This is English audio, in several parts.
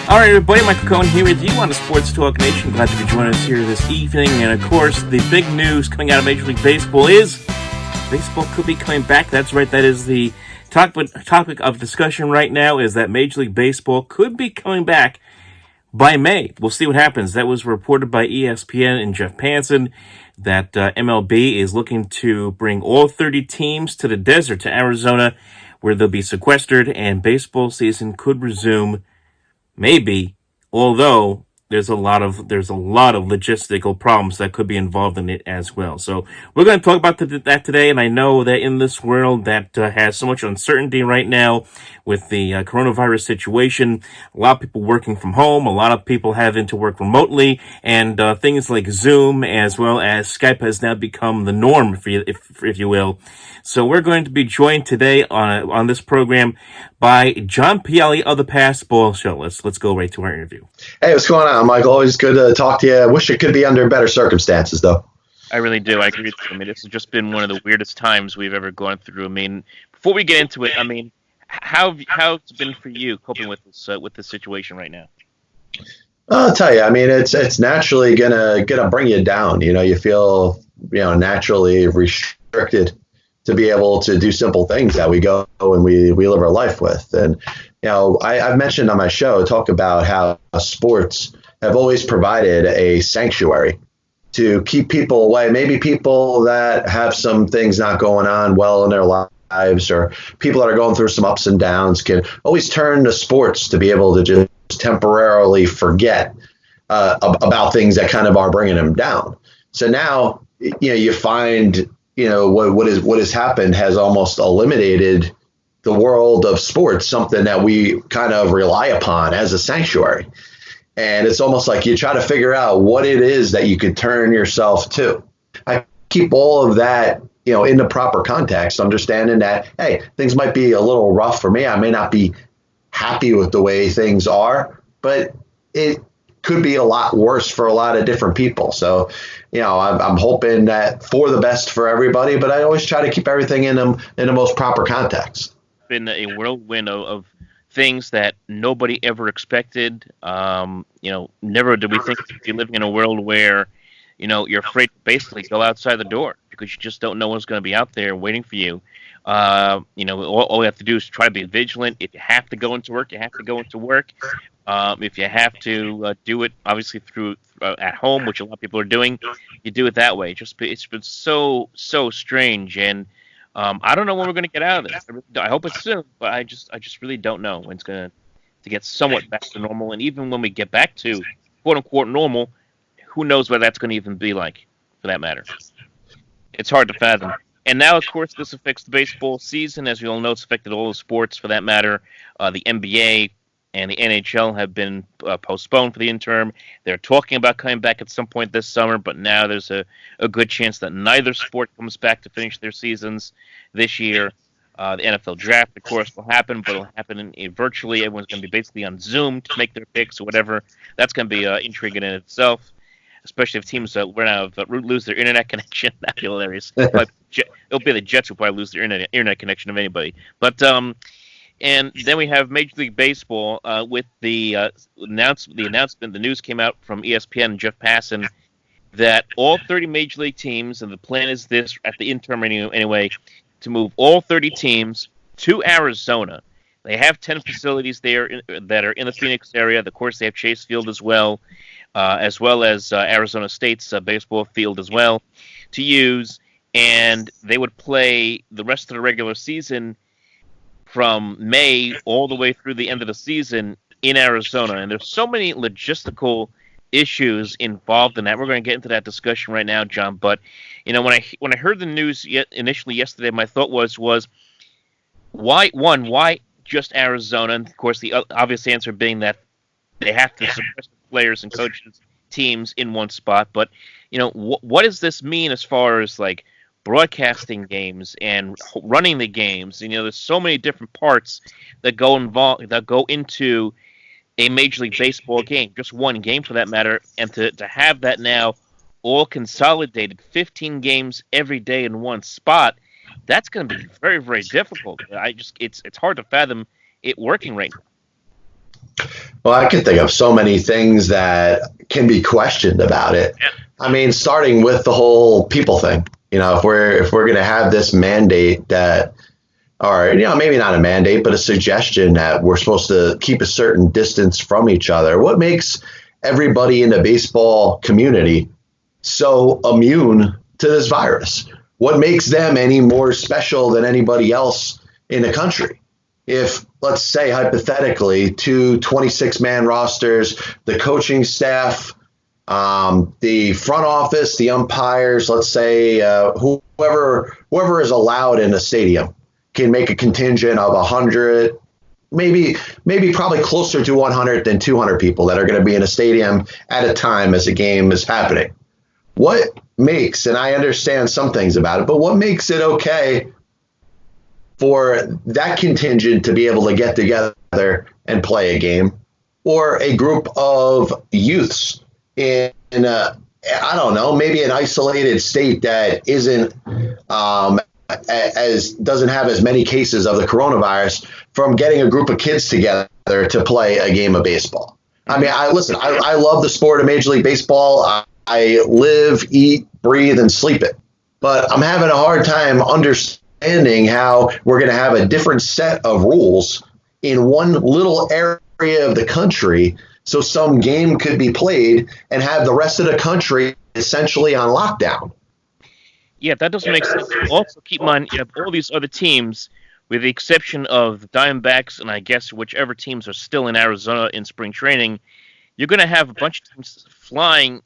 All right, everybody, Michael Cohen here with you on the Sports Talk Nation. Glad to be joining us here this evening. And, of course, the big news coming out of Major League Baseball is baseball could be coming back. That's right. That is the topic of discussion right now, is that Major League Baseball could be coming back by May. We'll see what happens. That was reported by ESPN and Jeff Panson that MLB is looking to bring all 30 teams to the desert, to Arizona, where they'll be sequestered, and baseball season could resume. Maybe, although there's a lot of logistical problems that could be involved in it as well. So we're going to talk about that today, and I know that in this world that has so much uncertainty right now with the coronavirus situation, a lot of people working from home, a lot of people having to work remotely, and things like Zoom as well as Skype has now become the norm, if you will. So we're going to be joined today on this program by John Pielli of the Past Ball Show. Let's go right to our interview. Hey, what's going on, Michael? Always good to talk to you. I wish it could be under better circumstances, though. I really do. I agree with you. I mean, this has just been one of the weirdest times we've ever gone through. I mean, before we get into it, I mean, how's it been for you coping with this situation right now? I'll tell you. I mean, it's naturally gonna bring you down. You feel naturally restricted to be able to do simple things that we go and we live our life with. And, I've mentioned on my show, talk about how sports have always provided a sanctuary to keep people away. Maybe people that have some things not going on well in their lives, or people that are going through some ups and downs, can always turn to sports to be able to just temporarily forget about things that kind of are bringing them down. So now, you find what has happened has almost eliminated the world of sports, something that we kind of rely upon as a sanctuary. And it's almost like you try to figure out what it is that you could turn yourself to. I keep all of that, in the proper context, understanding that, hey, things might be a little rough for me. I may not be happy with the way things are, but it could be a lot worse for a lot of different people. So, I'm hoping that for the best for everybody, but I always try to keep everything in the most proper context. Been a whirlwind of things that nobody ever expected. Never did we think we'd be living in a world where, you're afraid to basically go outside the door because you just don't know what's going to be out there waiting for you. All we have to do is try to be vigilant. If you have to go into work, you have to go into work. If you have to do it, obviously through at home, which a lot of people are doing, you do it that way. It's been so strange, and I don't know when we're going to get out of this. I hope it's soon, but I just really don't know when it's going to get somewhat back to normal. And even when we get back to quote unquote normal, who knows what that's going to even be like, for that matter. It's hard to fathom. And now, of course, this affects the baseball season. As we all know, it's affected all the sports, for that matter. The NBA and the NHL have been postponed for the interim. They're talking about coming back at some point this summer, but now there's a good chance that neither sport comes back to finish their seasons this year. The NFL draft, of course, will happen, but it'll happen virtually. Everyone's going to be basically on Zoom to make their picks or whatever. That's going to be intriguing in itself, especially if teams lose their internet connection. That'd be hilarious. It'll be the Jets who probably lose their internet connection of anybody. But and then we have Major League Baseball with the announcement. The news came out from ESPN and Jeff Passan that all 30 Major League teams, and the plan is this at the interim anyway, to move all 30 teams to Arizona. They have 10 facilities there that are in the Phoenix area. Of course, they have Chase Field as well as Arizona State's baseball field as well to use. And they would play the rest of the regular season from May all the way through the end of the season in Arizona. And there's so many logistical issues involved in that. We're going to get into that discussion right now, John. But, when I heard the news initially yesterday, my thought was why just Arizona? And, of course, the obvious answer being that they have to suppress the players and coaches teams in one spot. But, what does this mean as far as, like, broadcasting games and running the games? There's so many different parts that go into a Major League Baseball game, just one game for that matter, and to have that now all consolidated, 15 games every day in one spot, that's going to be very, very difficult. It's hard to fathom it working right now. Well, I can think of so many things that can be questioned about it. Yeah. I mean, starting with the whole people thing. If we're going to have this mandate that, or maybe not a mandate, but a suggestion that we're supposed to keep a certain distance from each other. What makes everybody in the baseball community so immune to this virus? What makes them any more special than anybody else in the country? If, let's say, hypothetically, two 26-man rosters, the coaching staff, the front office, the umpires, let's say whoever is allowed in a stadium can make a contingent of 100, maybe probably closer to 100 than 200 people that are going to be in a stadium at a time as a game is happening. What makes, and I understand some things about it, but what makes it okay for that contingent to be able to get together and play a game, or a group of youths in I don't know, maybe an isolated state that isn't as doesn't have as many cases of the coronavirus from getting a group of kids together to play a game of baseball? I mean, I love the sport of Major League Baseball. I live, eat, breathe, and sleep it. But I'm having a hard time understanding how we're going to have a different set of rules in one little area of the country so some game could be played and have the rest of the country essentially on lockdown. Yeah, that doesn't make sense. Also, keep in mind, you have all these other teams, with the exception of the Diamondbacks and I guess whichever teams are still in Arizona in spring training. You're going to have a bunch of teams flying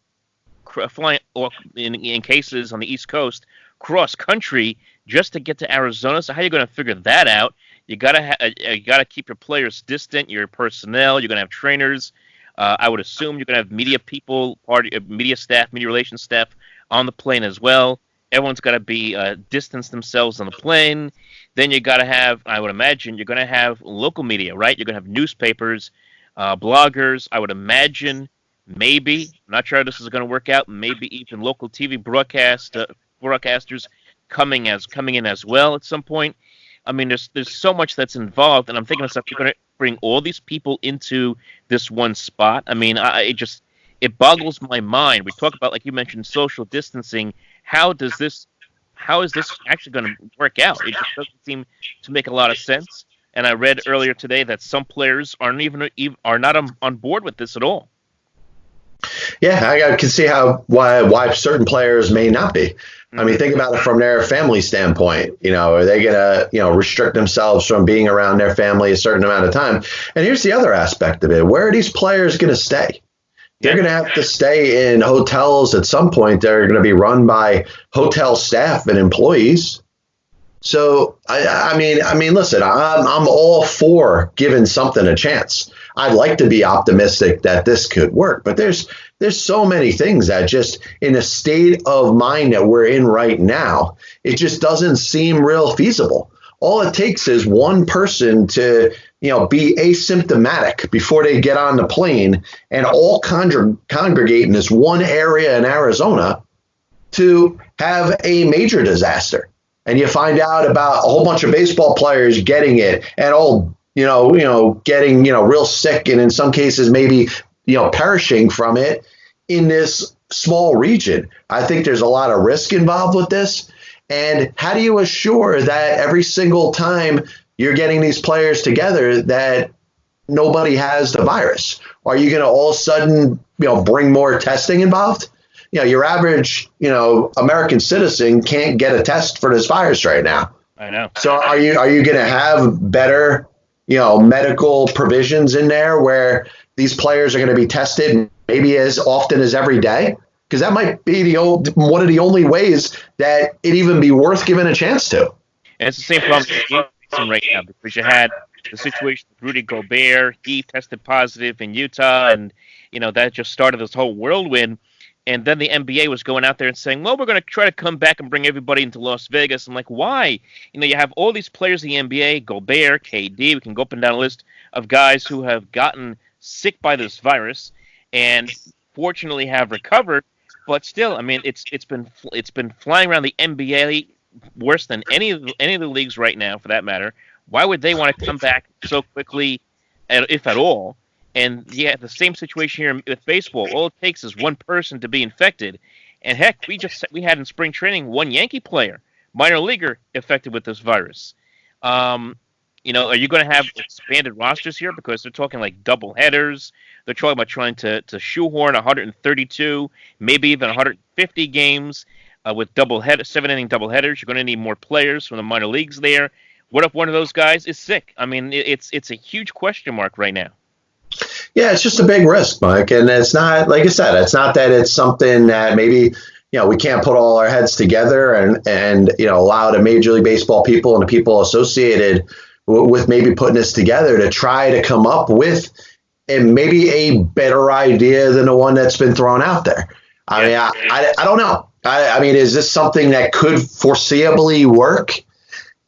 or in cases on the East Coast cross country just to get to Arizona. So how are you going to figure that out? You gotta keep your players distant, your personnel. You're going to have trainers. I would assume you're going to have media people, media staff, media relations staff on the plane as well. Everyone's got to be distance themselves on the plane. Then you got to have, I would imagine, you're going to have local media, right? You're going to have newspapers, bloggers. I would imagine, maybe, I'm not sure how this is going to work out. Maybe even local TV broadcasters coming in as well at some point. I mean, there's so much that's involved, and I'm thinking to myself, you're going to bring all these people into this one spot. I mean, it boggles my mind. We talk about, like you mentioned, social distancing. How is this actually going to work out? It just doesn't seem to make a lot of sense. And I read earlier today that some players are not on board with this at all. Yeah, I can see why certain players may not be. I mean, think about it from their family standpoint. Are they going to, restrict themselves from being around their family a certain amount of time? And here's the other aspect of it. Where are these players going to stay? They're going to have to stay in hotels at some point. They're going to be run by hotel staff and employees. So, I mean, listen, I'm all for giving something a chance. I'd like to be optimistic that this could work, but there's so many things that just in the state of mind that we're in right now, it just doesn't seem real feasible. All it takes is one person to, be asymptomatic before they get on the plane and all congregate in this one area in Arizona to have a major disaster. And you find out about a whole bunch of baseball players getting it and all, getting, real sick and in some cases maybe, perishing from it in this small region. I think there's a lot of risk involved with this. And how do you assure that every single time you're getting these players together that nobody has the virus? Are you going to all of a sudden, bring more testing involved? Your average, American citizen can't get a test for this virus right now. I know. So are you going to have better, medical provisions in there where these players are going to be tested maybe as often as every day? Because that might be one of the only ways that it even be worth giving a chance to. And it's the same problem right now, because you had the situation with Rudy Gobert. He tested positive in Utah, and that just started this whole whirlwind. And then the NBA was going out there and saying, well, we're going to try to come back and bring everybody into Las Vegas. I'm like, why? You have all these players in the NBA, Gobert, KD, we can go up and down a list of guys who have gotten sick by this virus and fortunately have recovered. But still, I mean, it's been flying around the NBA worse than any of the leagues right now, for that matter. Why would they want to come back so quickly, if at all? And yeah, the same situation here with baseball. All it takes is one person to be infected, and heck, we had in spring training one Yankee player, minor leaguer, affected with this virus. Um, are you going to have expanded rosters here because they're talking like double headers? They're talking about trying to shoehorn 132, maybe even 150 games with 7 inning double headers. You're going to need more players from the minor leagues there. What if one of those guys is sick? I mean, it's a huge question mark right now. Yeah, it's just a big risk, Mike. And it's not, like I said, it's not that it's something that maybe, we can't put all our heads together and allow the Major League Baseball people and the people associated with maybe putting this together to try to come up with maybe a better idea than the one that's been thrown out there. I mean, I don't know. I mean, is this something that could foreseeably work?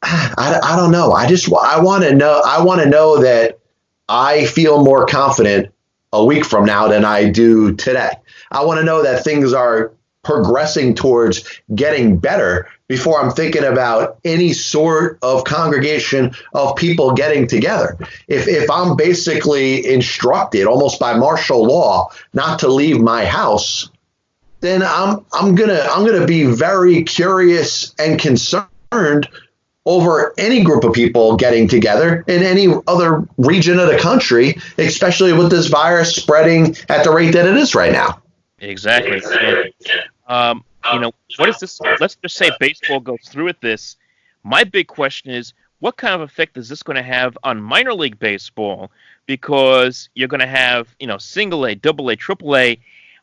I don't know. I want to know. I want to know that I feel more confident a week from now than I do today. I want to know that things are progressing towards getting better before I'm thinking about any sort of congregation of people getting together. If I'm basically instructed almost by martial law not to leave my house, then I'm gonna be very curious and concerned over any group of people getting together in any other region of the country, especially with this virus spreading at the rate that it is right now. Exactly. What is this? Let's just say baseball goes through with this. My big question is, what kind of effect is this going to have on minor league baseball? Because you're going to have, single A, double A, triple A.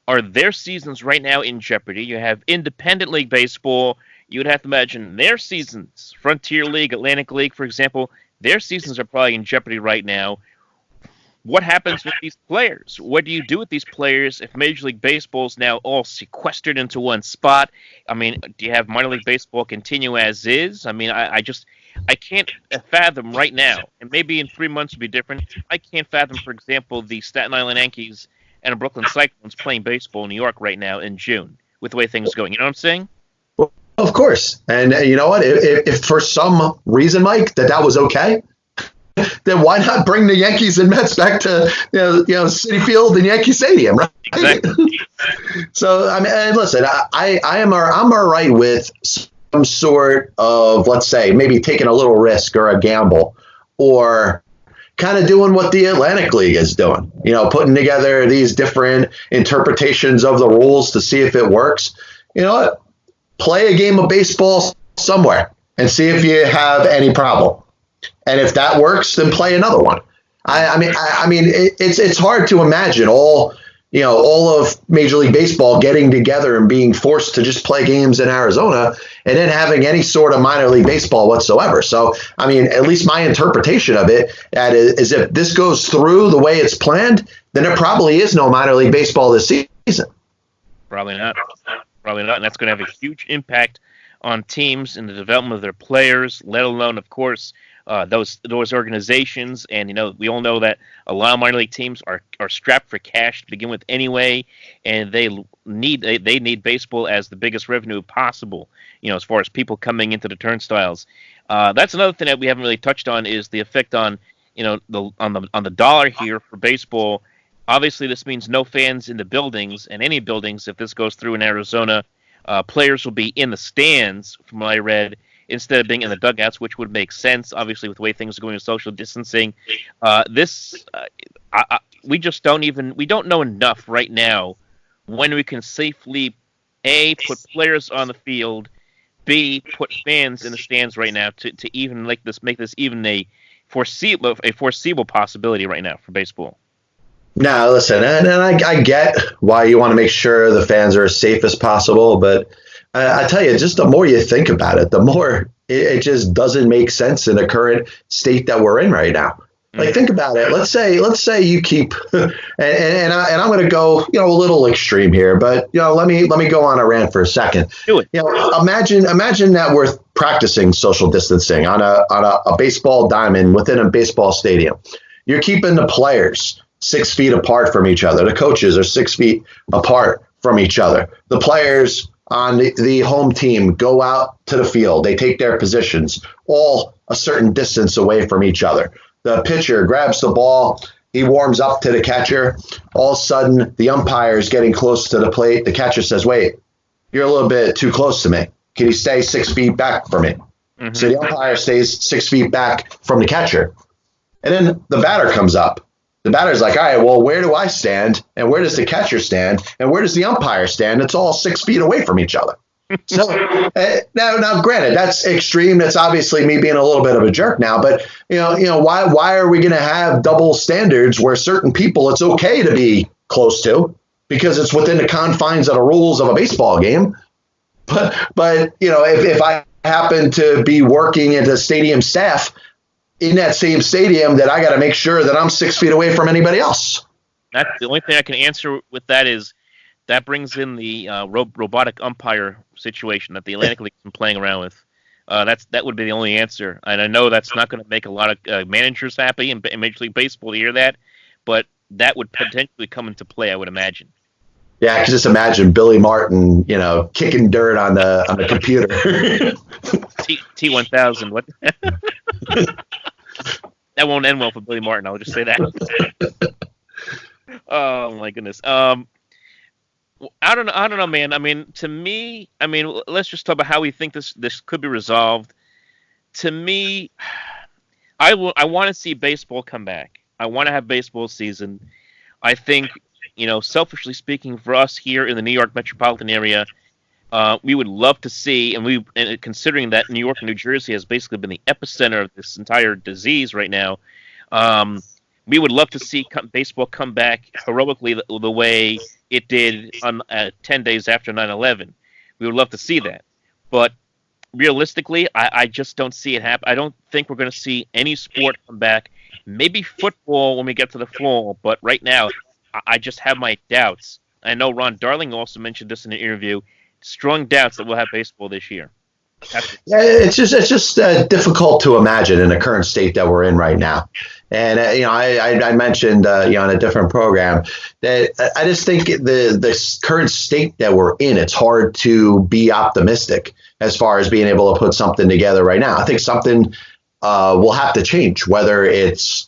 Are their seasons right now in jeopardy? You have independent league baseball. You would have to imagine their seasons, Frontier League, Atlantic League, for example, their seasons are probably in jeopardy right now. What happens with these players? What do you do with these players if Major League Baseball is now all sequestered into one spot? I mean, do you have minor league baseball continue as is? I mean, I can't fathom right now, and maybe in 3 months will be different. I can't fathom, for example, the Staten Island Yankees and the Brooklyn Cyclones playing baseball in New York right now in June with the way things are going. You know what I'm saying? Of course. And you know what? If for some reason, Mike, that was okay, then why not bring the Yankees and Mets back to Citi Field and Yankee Stadium, right? Exactly. So I mean, and listen, I'm all right with some sort of, let's say, maybe taking a little risk or a gamble, or kind of doing what the Atlantic League is doing, putting together these different interpretations of the rules to see if it works. You know what? Play a game of baseball somewhere and see if you have any problem. And if that works, then play another one. I mean, it's hard to imagine all of Major League Baseball getting together and being forced to just play games in Arizona and then having any sort of minor league baseball whatsoever. So, I mean, at least my interpretation of it is if this goes through the way it's planned, then there probably is no minor league baseball this season. Probably not. Probably not. And that's going to have a huge impact on teams and the development of their players, let alone, of course, those organizations. And, we all know that a lot of minor league teams are strapped for cash to begin with anyway, and they need baseball as the biggest revenue possible, as far as people coming into the turnstiles. That's another thing that we haven't really touched on is the effect on, on the dollar here for baseball. Obviously, this means no fans in the buildings, and any buildings, if this goes through in Arizona, players will be in the stands, from what I read, instead of being in the dugouts, which would make sense, obviously, with the way things are going with social distancing. We just don't know enough right now when we can safely, A, put players on the field, B, put fans in the stands right now to even make this even a foreseeable possibility right now for baseball. No, listen, and I get why you want to make sure the fans are as safe as possible, but I tell you, just the more you think about it, the more it just doesn't make sense in the current state that we're in right now. Like, think about it. Let's say you keep, and I'm going to go, a little extreme here, but let me go on a rant for a second. Do it. Imagine that we're practicing social distancing on a baseball diamond within a baseball stadium. You're keeping the players 6 feet apart from each other. The coaches are 6 feet apart from each other. The players on the home team go out to the field. They take their positions all a certain distance away from each other. The pitcher grabs the ball He warms up to the catcher. All of a sudden, the umpire is getting close to the plate. The catcher says, wait, you're a little bit too close to me. Can you stay 6 feet back from me? Mm-hmm. So the umpire stays 6 feet back from the catcher. And then the batter comes up. The batter's like, all right, well, where do I stand? And where does the catcher stand? And where does the umpire stand? It's all 6 feet away from each other. So now, granted, that's extreme. That's obviously me being a little bit of a jerk now. But, why are we going to have double standards where certain people it's okay to be close to because it's within the confines of the rules of a baseball game? But if I happen to be working at the stadium staff in that same stadium, that I got to make sure that I'm 6 feet away from anybody else. That's the only thing I can answer with that is that brings in the robotic umpire situation that the Atlantic League's been playing around with. That would be the only answer. And I know that's not going to make a lot of managers happy in Major League Baseball to hear that, but that would potentially come into play, I would imagine. Yeah, I can just imagine Billy Martin, kicking dirt on the computer. T1000, what? That won't end well for Billy Martin. I'll just say that. Oh my goodness. I don't know, man. I mean, to me, let's just talk about how we think this could be resolved. To me, I want to see baseball come back. I want to have baseball season. I think, selfishly speaking, for us here in the New York metropolitan area, we would love to see, and considering that New York and New Jersey has basically been the epicenter of this entire disease right now, we would love to see baseball come back heroically the way it did on 10 days after 9/11. We would love to see that. But realistically, I just don't see it happen. I don't think we're going to see any sport come back. Maybe football when we get to the fall, but right now, I just have my doubts. I know Ron Darling also mentioned this in an interview. Strong doubts that we'll have baseball this year. Yeah, it's just difficult to imagine in the current state that we're in right now. And I mentioned in a different program that I just think the current state that we're in, it's hard to be optimistic as far as being able to put something together right now. I think something will have to change, whether it's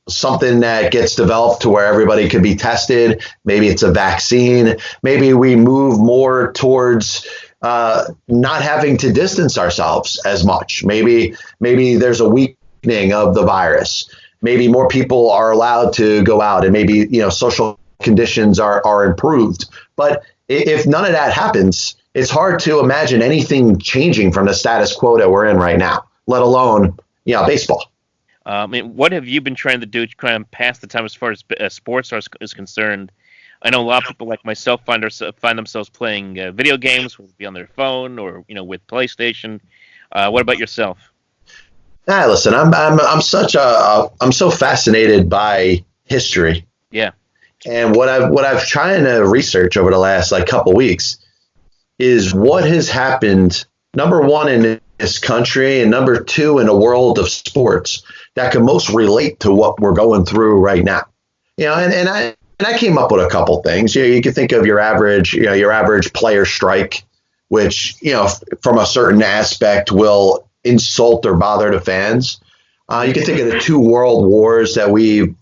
something that gets developed to where everybody could be tested. Maybe it's a vaccine. Maybe we move more towards not having to distance ourselves as much. Maybe there's a weakening of the virus. Maybe more people are allowed to go out, and maybe social conditions are improved. But if none of that happens, it's hard to imagine anything changing from the status quo that we're in right now, let alone baseball. What have you been trying to do to try and pass the time as far as sports is concerned? I know a lot of people like myself find themselves playing video games, whether it be on their phone or with PlayStation. What about yourself? Listen, I'm so fascinated by history. Yeah. And what I've trying to research over the last couple weeks is what has happened. Number one in this country, and number two in the world of sports that can most relate to what we're going through right now. And I came up with a couple things. You can think of your average player strike, which from a certain aspect will insult or bother the fans. You can think of the two world wars that we've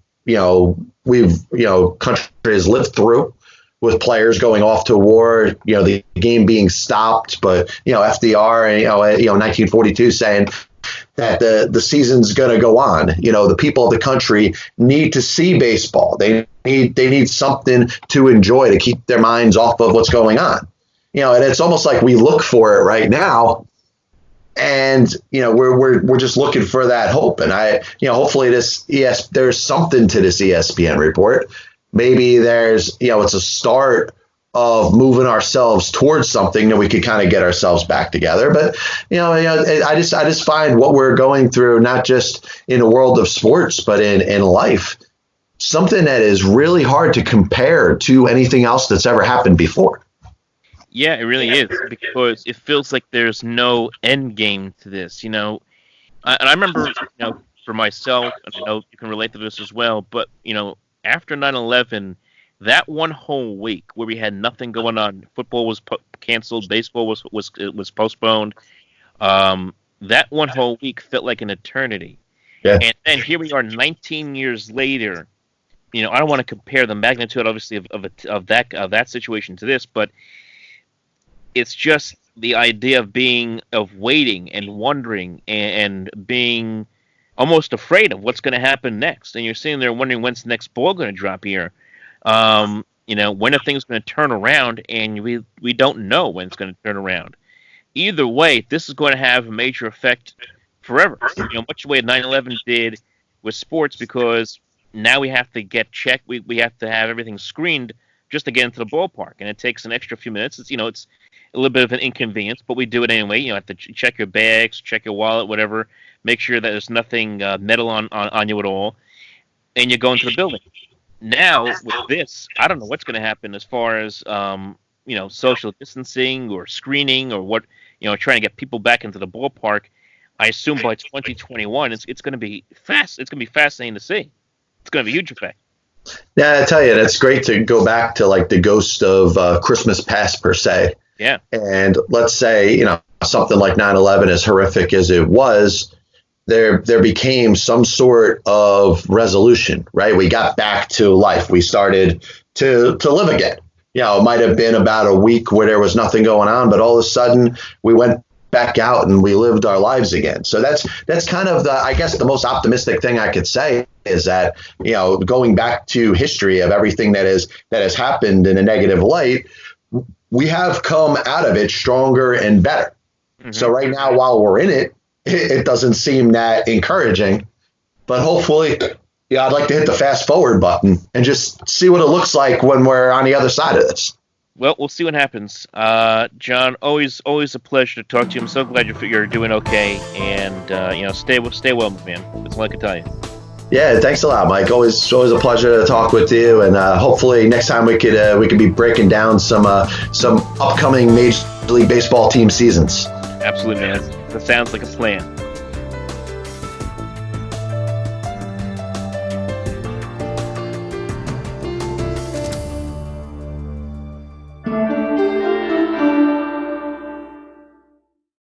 country has lived through, with players going off to war, the game being stopped, but FDR, 1942 saying that the season's going to go on. The people of the country need to see baseball. They need something to enjoy to keep their minds off of what's going on. And it's almost like we look for it right now, and we're just looking for that hope. And hopefully there's something to this ESPN report. Maybe there's it's a start of moving ourselves towards something that we could kind of get ourselves back together. But I just find what we're going through, not just in the world of sports, but in life, something that is really hard to compare to anything else that's ever happened before. Yeah, it really is, because it feels like there's no end game to this. And I remember, for myself, and I know you can relate to this as well, but after 9/11, that one whole week where we had nothing going on, football was canceled, baseball was postponed. That one whole week felt like an eternity, Yeah. And then here we are 19 years later. I don't want to compare the magnitude, obviously, of that situation to this, but it's just the idea of waiting and wondering and being almost afraid of what's going to happen next. And you're sitting there wondering when's the next ball going to drop here. When are things going to turn around? And we don't know when it's going to turn around. Either way, this is going to have a major effect forever. Much the way 9/11 did with sports, because now we have to get checked. We have to have everything screened just to get into the ballpark, and it takes an extra few minutes. It's a little bit of an inconvenience, but we do it anyway. You have to check your bags, check your wallet, whatever. Make sure that there's nothing metal on you at all, and you go into the building. Now with this, I don't know what's going to happen as far as social distancing or screening or what trying to get people back into the ballpark. I assume by 2021, it's going to be fast. It's going to be fascinating to see. It's going to be a huge effect. Yeah, I tell you, it's great to go back to like the ghost of Christmas past per se. Yeah. And let's say, something like 9/11, as horrific as it was, there became some sort of resolution, right? We got back to life. We started to live again. It might have been about a week where there was nothing going on, but all of a sudden we went back out and we lived our lives again. So that's kind of the most optimistic thing I could say is that, going back to history of everything that has happened in a negative light, we have come out of it stronger and better. Mm-hmm. So right now, while we're in it, it doesn't seem that encouraging, but hopefully, I'd like to hit the fast forward button and just see what it looks like when we're on the other side of this. Well, we'll see what happens. John, always a pleasure to talk to you. I'm so glad you're doing okay, and stay well, man. That's all I can tell you. Yeah, thanks a lot, Mike. Always a pleasure to talk with you, and hopefully next time we could be breaking down some upcoming Major League Baseball team seasons. Absolutely, man. That sounds like a plan.